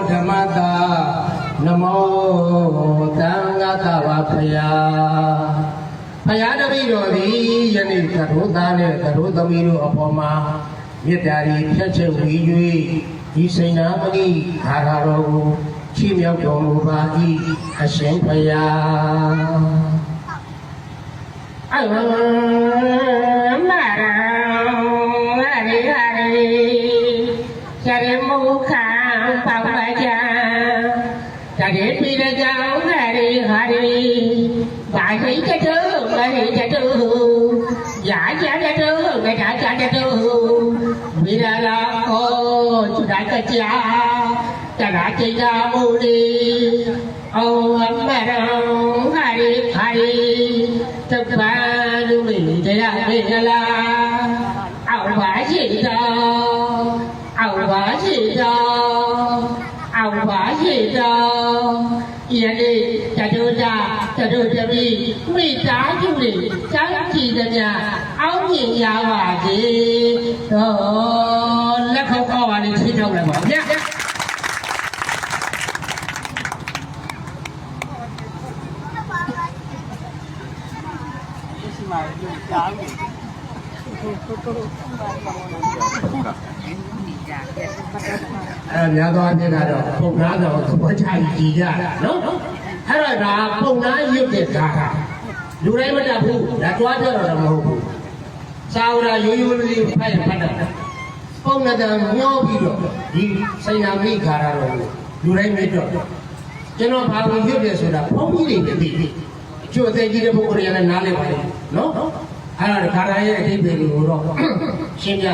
ဓမ္မတာနမောတံဃာတဝဖယာဖယာတပိတော်သည်ယနေ့သရိုးသားနဲ့သရိုးသမီးတို့အပေါ်မှာမေတ္တာရီဖြတ်ချက်ဝီ၍ဒီစိန်နာမဏိအာဟာတော်ကိုချီးမြှောက်တော်မူပါ၏အရှင်ဖယာအလမရံဟရိဟရိဇရမုခံပေါပကြံဇရေပိရကြံဟရိဟရိဘာဟိတတုမဟိတတုယာကြတတုမဒါကြတတုဝိရလာခောသုဒကကြာတရာတိတာမူလီဩမရံဟရိဟရိသဗ္ဗလူမိတရားမေကလာအောက်ပါရှိတော်အောက်ပါရှိတော်အောက်ပါရှိတော်ယနေ့တတုတပိမိသားစုတွေစောင့်ကြည့်သမျှအောင်းမြင်ရပါစေတော့လက်ခုပ်ကောက်ပါလေးထိထုတ်လိုက်ပါဗျာများသောအားဖြင့်ကတော့ပုံနာတော်သဘောချကြည်ကြနော်အဲ့တော့ဒါပုံနာရုပ်တဲ့ဓာတ်လူတိုင်းမတတ်ဘူးဒါကြွားပြတော့မဟုတ်ဘူးစာဝရရိုးရိုးလေးဖတ်ရဖတ်တာပုံနာတော်မျောပြီးတော့ဒီစိန်နာမိခါရတော်ကိုလူတိုင်းမြတ်တော့ကျွန်တော်ဘာလို့ရုပ်တယ်ဆိုတာဘုန်းကြီးတွေသိပြီအကျိုးအသေးကြီးတဲ့ပုဂ္ဂိုလ်တွေကလည်းနားလည်ပါလိမ့်နော်အဲ့ဒါခါရရဲ့အဓိပ္ပာယ်ကိုတော့ရှင်းပြ